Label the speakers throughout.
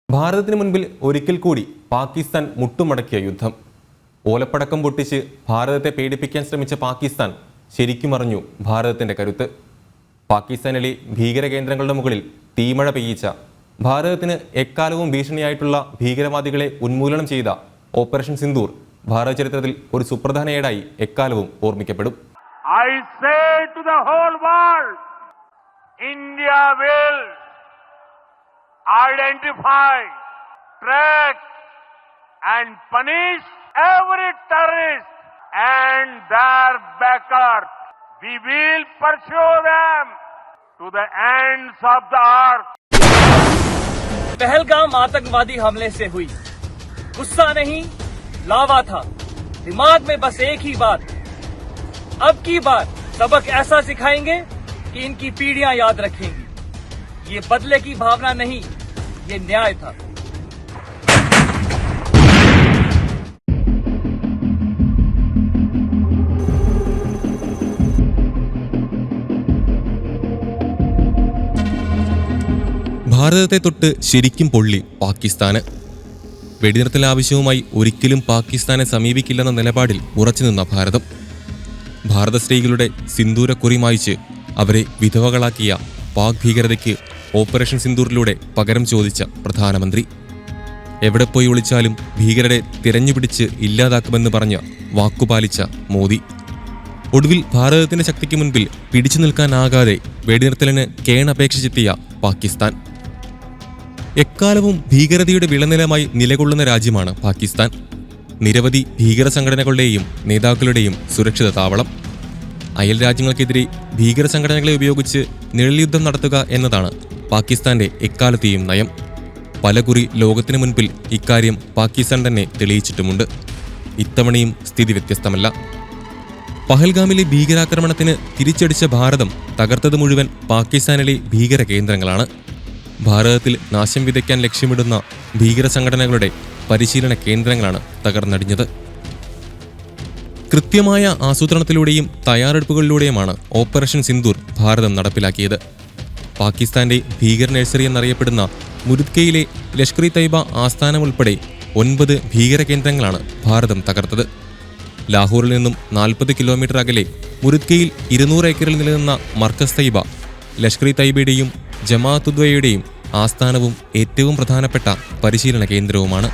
Speaker 1: ഭാരതത്തിന് മുൻപിൽ ഒരിക്കൽ കൂടി പാകിസ്ഥാൻ മുട്ടുമടക്കിയ യുദ്ധം. ഓലപ്പടക്കം പൊട്ടിച്ച് ഭാരതത്തെ പേടിപ്പിക്കാൻ ശ്രമിച്ച പാകിസ്ഥാൻ ശരിക്കും അറിഞ്ഞു ഭാരതത്തിന്റെ കരുത്ത്. പാകിസ്ഥാനിലെ ഭീകര കേന്ദ്രങ്ങളുടെ മുകളിൽ തീമഴ പെയ്യിച്ച, ഭാരതത്തിന് എക്കാലവും ഭീഷണിയായിട്ടുള്ള ഭീകരവാദികളെ ഉന്മൂലനം ചെയ്ത ഓപ്പറേഷൻ സിന്ദൂർ ഭാരത ചരിത്രത്തിൽ ഒരു സുപ്രധാന ഏടായി എക്കാലവും ഓർമ്മിക്കപ്പെടും.
Speaker 2: I say to the whole world, India will identify, track and punish every terrorist and their backers. We will pursue them to the ends of the earth.
Speaker 3: Pahalgam आतंकवादी हमले से हुई, गुस्सा नहीं लावा था, दिमाग में बस एक ही बात, अब की बार सबक ऐसा सिखाएंगे कि इनकी पीढ़ियां याद रखेंगी. ये बदले की भावना नहीं, ये न्याय था.
Speaker 1: ഭാരതത്തെ തൊട്ട് ശരിക്കും പൊള്ളി പാകിസ്ഥാന്. വെടിനിർത്തൽ ആവശ്യവുമായി ഒരിക്കലും പാകിസ്ഥാനെ സമീപിക്കില്ലെന്ന നിലപാടിൽ ഉറച്ചുനിന്ന ഭാരതം. ഭാരത സ്ത്രീകളുടെ സിന്ദൂരക്കുറി മായ്ച്ച് അവരെ വിധവകളാക്കിയ പാക് ഭീകരതയ്ക്ക് ഓപ്പറേഷൻ സിന്ദൂറിലൂടെ പകരം ചോദിച്ച പ്രധാനമന്ത്രി. എവിടെ പോയി ഒളിച്ചാലും ഭീകരരെ തിരഞ്ഞുപിടിച്ച് ഇല്ലാതാക്കുമെന്ന് പറഞ്ഞ വാക്കുപാലിച്ച മോദി. ഒടുവിൽ ഭാരതത്തിന്റെ ശക്തിക്ക് മുൻപിൽ പിടിച്ചു നിൽക്കാനാകാതെ വെടിനിർത്തലിന് കേണപേക്ഷിച്ചെത്തിയ പാകിസ്ഥാൻ. എക്കാലവും ഭീകരതയുടെ വിളനിലമായി നിലകൊള്ളുന്ന രാജ്യമാണ് പാകിസ്ഥാൻ. നിരവധി ഭീകര സംഘടനകളുടെയും നേതാക്കളുടെയും സുരക്ഷിത താവളം. അയൽ രാജ്യങ്ങൾക്കെതിരെ ഭീകര സംഘടനകളെ ഉപയോഗിച്ച് നിഴൽയുദ്ധം നടത്തുക എന്നതാണ് പാകിസ്ഥാന്റെ എക്കാലത്തെയും നയം. പലകുറി ലോകത്തിനു മുൻപിൽ ഇക്കാര്യം പാകിസ്ഥാൻ തന്നെ തെളിയിച്ചിട്ടുമുണ്ട്. ഇത്തവണയും സ്ഥിതി വ്യത്യസ്തമല്ല. പഹൽഗാമിലെ ഭീകരാക്രമണത്തിന് തിരിച്ചടിച്ച ഭാരതം തകർത്തത് മുഴുവൻ പാകിസ്ഥാനിലെ ഭീകര കേന്ദ്രങ്ങളാണ്. ഭാരതത്തിൽ നാശം വിതയ്ക്കാൻ ലക്ഷ്യമിടുന്ന ഭീകര സംഘടനകളുടെ പരിശീലന കേന്ദ്രങ്ങളാണ് തകർന്നടിഞ്ഞത്. കൃത്യമായ ആസൂത്രണത്തിലൂടെയും തയ്യാറെടുപ്പുകളിലൂടെയുമാണ് ഓപ്പറേഷൻ സിന്ദൂർ ഭാരതം നടപ്പിലാക്കിയത്. പാകിസ്ഥാന്റെ ഭീകര നഴ്സറി എന്നറിയപ്പെടുന്ന മുരുദ്കയിലെ ലഷ്കർ ഇ തൈബ ആസ്ഥാനം ഉൾപ്പെടെ 9 ഭീകര കേന്ദ്രങ്ങളാണ് ഭാരതം തകർത്തത്. ലാഹോറിൽ നിന്നും 40 കിലോമീറ്റർ അകലെ മുരുദ്കയിൽ 200 ഏക്കറിൽ നിലനിന്ന മർക്കസ് തൈബ ലഷ്കർ ഇ തൈബയുടെയും ജമാഅത്തുദ്വയുടെയും ആസ്ഥാനവും ഏറ്റവും പ്രധാനപ്പെട്ട പരിശീലന കേന്ദ്രവുമാണ്.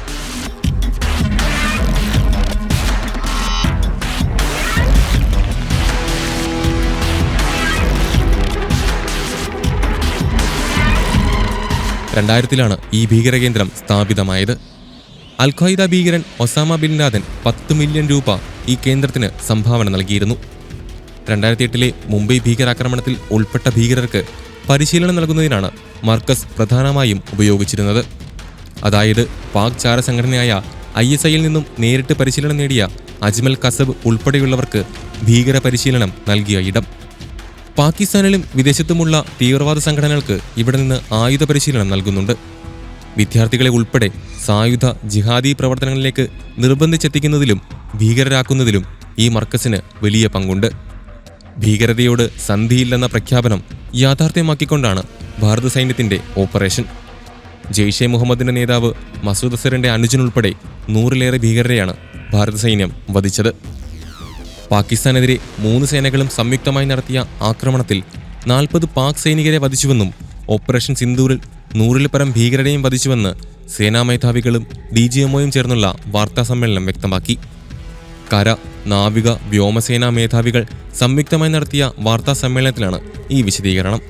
Speaker 1: ലാണ് ഈ ഭീകരകേന്ദ്രം സ്ഥാപിതമായത്. അൽ ഖ്വയ്ദ ഭീകരൻ ഒസാമ ബിൻ ലാദൻ 10 മില്യൺ രൂപ ഈ കേന്ദ്രത്തിന് സംഭാവന നൽകിയിരുന്നു. 2008 മുംബൈ ഭീകരാക്രമണത്തിൽ ഉൾപ്പെട്ട ഭീകരർക്ക് പരിശീലനം നൽകുന്നതിനാണ് മർക്കസ് പ്രധാനമായും ഉപയോഗിച്ചിരുന്നത്. അതായത് പാക് ചാര സംഘടനയായ ISIൽ നിന്നും നേരിട്ട് പരിശീലനം നേടിയ അജ്മൽ കസബ് ഉൾപ്പെടെയുള്ളവർക്ക് ഭീകര പരിശീലനം നൽകിയ ഇടം. പാകിസ്ഥാനിലും വിദേശത്തുമുള്ള തീവ്രവാദ സംഘടനകൾക്ക് ഇവിടെ നിന്ന് ആയുധ പരിശീലനം നൽകുന്നുണ്ട്. വിദ്യാർത്ഥികളെ ഉൾപ്പെടെ സായുധ ജിഹാദി പ്രവർത്തനങ്ങളിലേക്ക് നിർബന്ധിച്ചെത്തിക്കുന്നതിലും ഭീകരരാക്കുന്നതിലും ഈ മർക്കസിന് വലിയ പങ്കുണ്ട്. ഭീകരതയോട് സന്ധിയില്ലെന്ന പ്രഖ്യാപനം യാഥാർത്ഥ്യമാക്കിക്കൊണ്ടാണ് ഭാരത സൈന്യത്തിന്റെ ഓപ്പറേഷൻ. ജെയ്ഷെ മുഹമ്മദിന്റെ നേതാവ് മസൂദ് അസറിന്റെ അനുജനുൾപ്പെടെ 100-ലേറെ ഭീകരരെയാണ് ഭാരത സൈന്യം വധിച്ചത്. പാകിസ്ഥാനെതിരെ 3 സേനകളും സംയുക്തമായി നടത്തിയ ആക്രമണത്തിൽ 40 പാക് സൈനികരെ വധിച്ചുവെന്നും ഓപ്പറേഷൻ സിന്ദൂറിൽ 100-ൽ പരം ഭീകരരെയും വധിച്ചുവെന്ന് സേനാ മേധാവികളും DGMOയും ചേർന്നുള്ള വാർത്താസമ്മേളനം വ്യക്തമാക്കി. കര, നാവിക, വ്യോമസേനാ മേധാവികൾ സംയുക്തമായി നടത്തിയ വാർത്താ സമ്മേളനത്തിലാണ് ഈ വിശദീകരണം.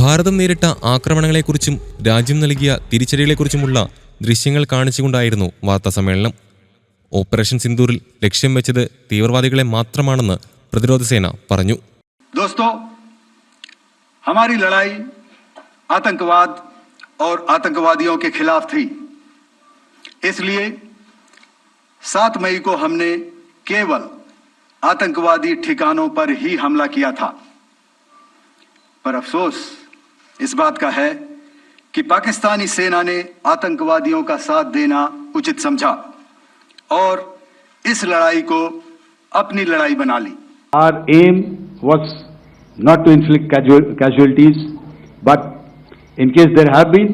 Speaker 1: ഭാരതം നേരിട്ട ആക്രമണങ്ങളെക്കുറിച്ചും രാജ്യം നൽകിയ തിരിച്ചടികളെക്കുറിച്ചുമുള്ള ദൃശ്യങ്ങൾ കാണിച്ചുകൊണ്ടായിരുന്നു വാർത്താ സമ്മേളനം. ഓപ്പറേഷൻ സിന്ദൂറിൽ ലക്ഷ്യം വെച്ചത് തീവ്രവാദികളെ മാത്രമാണെന്ന് പ്രതിരോധ സേന പറഞ്ഞു.
Speaker 4: दोस्तों, हमारी लड़ाई आतंकवाद और आतंकवादियों के खिलाफ थी. इसलिए 7 मई को हमने केवल आतंकवादी ठिकानों पर ही हमला किया था. पर अफसोस इस बात का है कि पाकिस्तानी सेना ने आतंकवादियों का साथ देना उचित समझा और इस लड़ाई को अपनी लड़ाई बना ली.
Speaker 5: Our aim was not to inflict casualties, but in case there have been,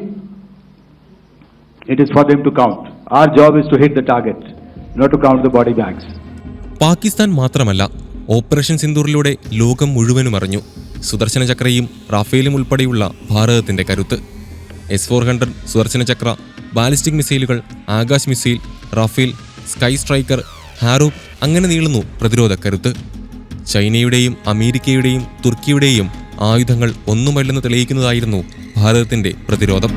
Speaker 5: it is for them to count. Our job is to hit the target, not to count the body bags.
Speaker 1: Pakistan മാത്രമല്ല, operation സിന്ദൂറിലൂടെ ലോകം മുഴുവനും അറിഞ്ഞു സുദർശന ചക്രയും റാഫേലും ഉൾപ്പെടെയുള്ള ഭാരതത്തിന്റെ കരുത്ത്. S-400 Sudarshana Chakra, ballistic മിസൈലുകൾ, Akash missile, Rafale, sky striker, Harop, അങ്ങനെ നീളുന്നു പ്രതിരോധ കരുത്ത്. ചൈനയുടെയും അമേരിക്കയുടെയും തുർക്കിയുടെയും ആയുധങ്ങൾ ഒന്നുമല്ലെന്ന് തെളിയിക്കുന്നതായിരുന്നു ഭാരതത്തിന്റെ പ്രതിരോധം.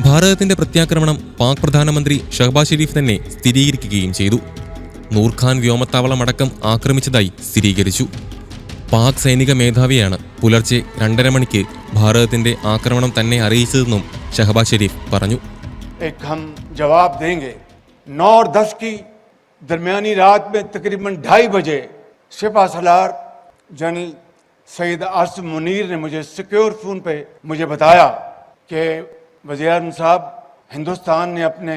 Speaker 1: ഭാരതത്തിന്റെ പ്രത്യാക്രമണം പാക് പ്രധാനമന്ത്രി ഷഹബാസ് ഷെരീഫ് തന്നെ സ്ഥിരീകരിക്കുകയും ചെയ്തു. നൂർഖാൻ വ്യോമത്താവളമടക്കം ആക്രമിച്ചതായി സ്ഥിരീകരിച്ചു. പാക് സൈനിക മേധാവിയാണ് പുലർച്ചെ 2:30 മണിക്ക് ഭാരതത്തിന്റെ ആക്രമണം തന്നെ അറിയിച്ചതെന്നും ഷഹബാസ് ഷെരീഫ് പറഞ്ഞു.
Speaker 6: एक हम जवाब देंगे. 9 और 10 की दरमियानी रात में तकरीबन 2:30 बजे सिपह सलार जनरल सईद आसिम मुनीर ने मुझे सिक्योर फोन पे मुझे बताया कि वज़ीर आज़म साहब, हिंदुस्तान ने अपने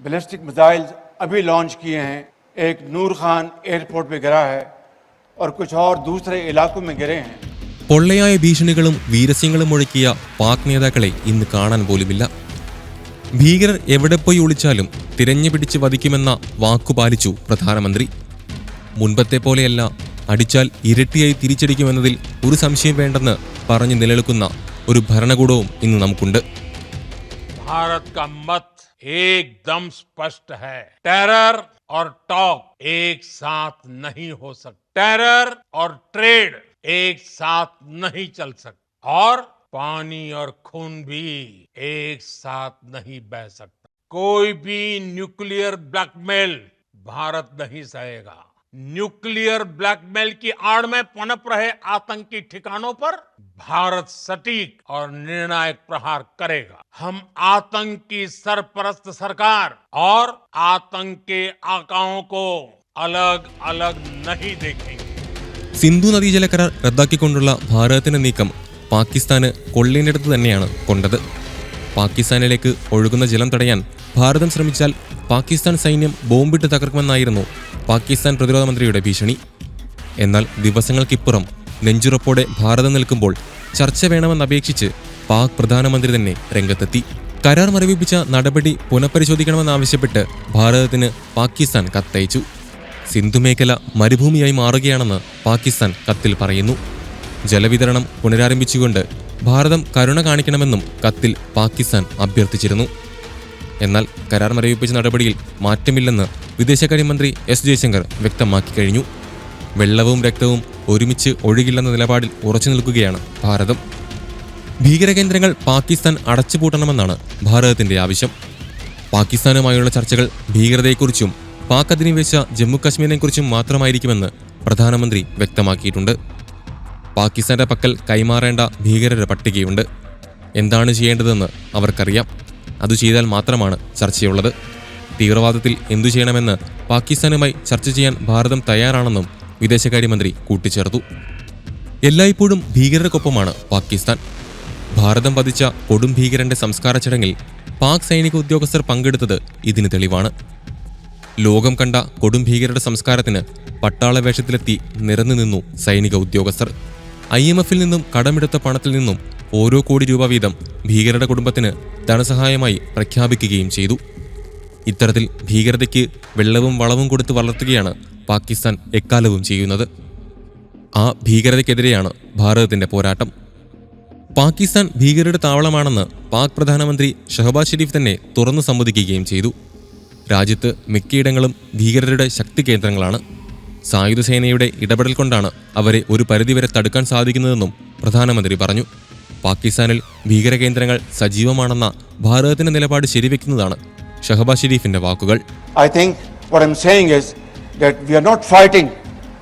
Speaker 6: बैलिस्टिक मिसाइल अभी लॉन्च किए हैं. एक नूर खान एयरपोर्ट पे गिरा है और कुछ और दूसरे इलाकों में गिरे हैं.
Speaker 1: പൊള്ളയായ ഭീഷണികളും വീരസ്യങ്ങളും മുഴക്കിയ പാക് നേതാക്കളെ ഇന്ന് കാണാൻ പോലുമില്ല. ഭീകരർ എവിടെ പോയി ഒളിച്ചാലും തിരഞ്ഞു പിടിച്ച് വധിക്കുമെന്ന വാക്കുപാലിച്ചു പ്രധാനമന്ത്രി. മുൻപത്തെ പോലെയല്ല, അടിച്ചാൽ ഇരട്ടിയായി തിരിച്ചടിക്കുമെന്നതിൽ ഒരു സംശയം വേണ്ടെന്ന് പറഞ്ഞു നിലനിൽക്കുന്ന ഒരു ഭരണകൂടവും ഇന്ന് നമുക്കുണ്ട്.
Speaker 7: भारत का मत एकदम स्पष्ट है. टेरर और टॉक एक साथ नहीं हो सकता. टेरर और ट्रेड एक साथ नहीं चल सकता. और पानी और खून भी एक साथ नहीं बह सकता. कोई भी न्यूक्लियर ब्लैकमेल भारत नहीं सहेगा. न्यूक्लियर ब्लैकमेल की आड़ में पनप रहे आतंकी ठिकानों पर भारत सटीक और निर्णायक प्रहार करेगा. हम आतंक की सरपरस्त सरकार और आतंक के आकाओं को अलग अलग नहीं देखेंगे.
Speaker 1: സിന്ധു നദീജല കരാർ റദ്ദാക്കിക്കൊണ്ടുള്ള ഭാരതത്തിന്റെ നീക്കം പാകിസ്ഥാന് കൊള്ളേണ്ടടുത്ത് തന്നെയാണ് കൊണ്ടത്. പാകിസ്ഥാനിലേക്ക് ഒഴുകുന്ന ജലം തടയാൻ ഭാരതം ശ്രമിച്ചാൽ പാകിസ്ഥാൻ സൈന്യം ബോംബിട്ട് തകർക്കുമെന്നായിരുന്നു പാകിസ്ഥാൻ പ്രതിരോധ മന്ത്രിയുടെ ഭീഷണി. എന്നാൽ ദിവസങ്ങൾക്കിപ്പുറം നെഞ്ചുറപ്പോടെ ഭാരതം നിൽക്കുമ്പോൾ ചർച്ച വേണമെന്നപേക്ഷിച്ച് പാക് പ്രധാനമന്ത്രി തന്നെ രംഗത്തെത്തി. കരാർ മരവിപ്പിച്ച നടപടി പുനഃപരിശോധിക്കണമെന്നാവശ്യപ്പെട്ട് ഭാരതത്തിന് പാകിസ്ഥാൻ കത്തയച്ചു. സിന്ധു മേഖല മരുഭൂമിയായി മാറുകയാണെന്ന് പാകിസ്ഥാൻ കത്തിൽ പറയുന്നു. ജലവിതരണം പുനരാരംഭിച്ചുകൊണ്ട് ഭാരതം കരുണ കാണിക്കണമെന്നും കത്തിൽ പാകിസ്ഥാൻ അഭ്യർത്ഥിച്ചിരുന്നു. എന്നാൽ കരാർ മരവിപ്പിച്ച നടപടിയിൽ മാറ്റമില്ലെന്ന് വിദേശകാര്യമന്ത്രി S ജയശങ്കർ വ്യക്തമാക്കി കഴിഞ്ഞു. വെള്ളവും രക്തവും ഒരുമിച്ച് ഒഴുകില്ലെന്ന നിലപാടിൽ ഉറച്ചു നിൽക്കുകയാണ് ഭാരതം. ഭീകരകേന്ദ്രങ്ങൾ പാകിസ്ഥാൻ അടച്ചുപൂട്ടണമെന്നാണ് ഭാരതത്തിന്റെ ആവശ്യം. പാകിസ്ഥാനുമായുള്ള ചർച്ചകൾ ഭീകരതയെക്കുറിച്ചും പാക് അധിനിവേശ ജമ്മുകശ്മീരിനെക്കുറിച്ചും മാത്രമായിരിക്കുമെന്ന് പ്രധാനമന്ത്രി വ്യക്തമാക്കിയിട്ടുണ്ട്. പാകിസ്ഥാന്റെ പക്കൽ കൈമാറേണ്ട ഭീകരരുടെ പട്ടികയുണ്ട്. എന്താണ് ചെയ്യേണ്ടതെന്ന് അവർക്കറിയാം. അത് ചെയ്താൽ മാത്രമാണ് ചർച്ചയുള്ളത്. തീവ്രവാദത്തിൽ എന്തു ചെയ്യണമെന്ന് പാകിസ്ഥാനുമായി ചർച്ച ചെയ്യാൻ ഭാരതം തയ്യാറാണെന്നും വിദേശകാര്യമന്ത്രി കൂട്ടിച്ചേർത്തു. എല്ലായ്പ്പോഴും ഭീകരർക്കൊപ്പമാണ് പാകിസ്ഥാൻ. ഭാരതം വധിച്ച കൊടും ഭീകരന്റെ സംസ്കാര ചടങ്ങിൽ പാക് സൈനിക ഉദ്യോഗസ്ഥർ പങ്കെടുത്തത് ഇതിന് തെളിവാണ്. ലോകം കണ്ട കൊടും ഭീകരരുടെ സംസ്കാരത്തിന് പട്ടാള വേഷത്തിലെത്തി നിരന്നു നിന്നു സൈനിക ഉദ്യോഗസ്ഥർ. IMF-ൽ നിന്നും കടമെടുത്ത പണത്തിൽ നിന്നും ഓരോ കോടി രൂപ വീതം ഭീകരരുടെ കുടുംബത്തിന് ധനസഹായമായി പ്രഖ്യാപിക്കുകയും ചെയ്തു. ഇത്തരത്തിൽ ഭീകരതയ്ക്ക് വെള്ളവും വളവും കൊടുത്ത് വളർത്തുകയാണ് പാകിസ്ഥാൻ എക്കാലവും ചെയ്യുന്നത്. ആ ഭീകരതയ്ക്കെതിരെയാണ് ഭാരതത്തിന്റെ പോരാട്ടം. പാകിസ്ഥാൻ ഭീകരരുടെ താവളമാണെന്ന് പാക് പ്രധാനമന്ത്രി ഷഹബാസ് ഷെരീഫ് തന്നെ തുറന്നു സമ്മതിക്കുകയും ചെയ്തു. രാജ്യത്ത് മിക്കയിടങ്ങളും ഭീകരരുടെ ശക്തി കേന്ദ്രങ്ങളാണ്. സായുധ സേനയുടെ ഇടപെടൽ കൊണ്ടാണ് അവരെ ഒരു പരിധിവരെ തടുക്കാൻ സാധിക്കുന്നതെന്നും പ്രധാനമന്ത്രി പറഞ്ഞു. പാകിസ്ഥാനിൽ ഭീകരകേന്ദ്രങ്ങൾ സജീവമാണെന്ന ഭാരതത്തിന്റെ നിലപാട് ശരിവെക്കുന്നതാണ് ഷഹബാസ് ഷെരീഫിന്റെ വാക്കുകൾ.
Speaker 6: I think what I'm saying is that we are not fighting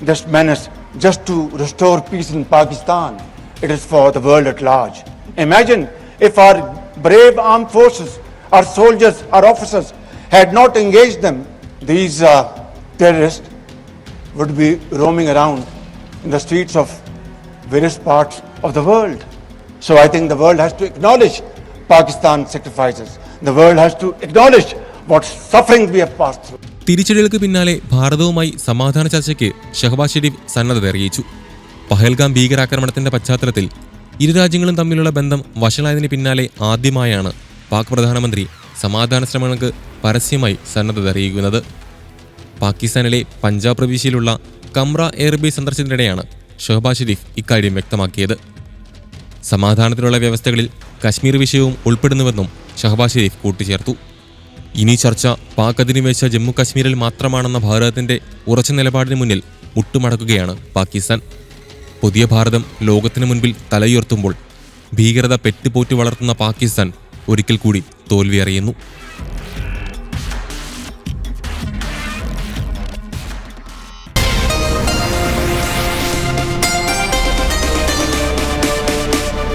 Speaker 6: this menace just to restore peace in Pakistan. It is for the world at large. Imagine if our brave armed forces, our soldiers, our officers had not engaged them, these terrorists would be roaming around in the streets of various parts of the world. So I think the world has to acknowledge Pakistan sacrifices. The world has to acknowledge what suffering we have passed through.
Speaker 1: തിരിച്ചടികൾക്ക് പിന്നാലെ ഭാരതവുമായി സമാധാന ചർച്ചയ്ക്ക് ഷഹബാസ് ഷെരീഫ് സന്നദ്ധത അറിയിച്ചു. പഹൽഗാം ഭീകരാക്രമണത്തിന്റെ പശ്ചാത്തലത്തിൽ ഇരു രാജ്യങ്ങളും തമ്മിലുള്ള ബന്ധം വഷളായതിന് പിന്നാലെ ആദ്യമായാണ് പാക് പ്രധാനമന്ത്രി സമാധാന ശ്രമങ്ങൾക്ക് പരസ്യമായി സന്നദ്ധത അറിയിക്കുന്നത്. പാകിസ്ഥാനിലെ പഞ്ചാബ് പ്രവിശ്യയിലുള്ള കമ്ര എയർബേസ് സന്ദർശനത്തിനിടെയാണ് ഷഹബാസ് ഷെരീഫ് ഇക്കാര്യം വ്യക്തമാക്കിയത്. സമാധാനത്തിനുള്ള വ്യവസ്ഥകളിൽ കശ്മീർ വിഷയവും ഉൾപ്പെടുന്നുവെന്നും ഷഹബാസ് ഷെരീഫ് കൂട്ടിച്ചേർത്തു. ഇനി ചർച്ച പാക് അധിനിവേശ ജമ്മു കശ്മീരിൽ മാത്രമാണെന്ന ഭാരതത്തിന്റെ ഉറച്ച നിലപാടിന് മുന്നിൽ മുട്ടുമടക്കുകയാണ് പാകിസ്ഥാൻ. പുതിയ ഭാരതം ലോകത്തിനു മുൻപിൽ തലയുയർത്തുമ്പോൾ ഭീകരത പെറ്റുപോറ്റു വളർത്തുന്ന പാകിസ്ഥാൻ ഒരിക്കൽ കൂടി തോൽവി അറിയുന്നു.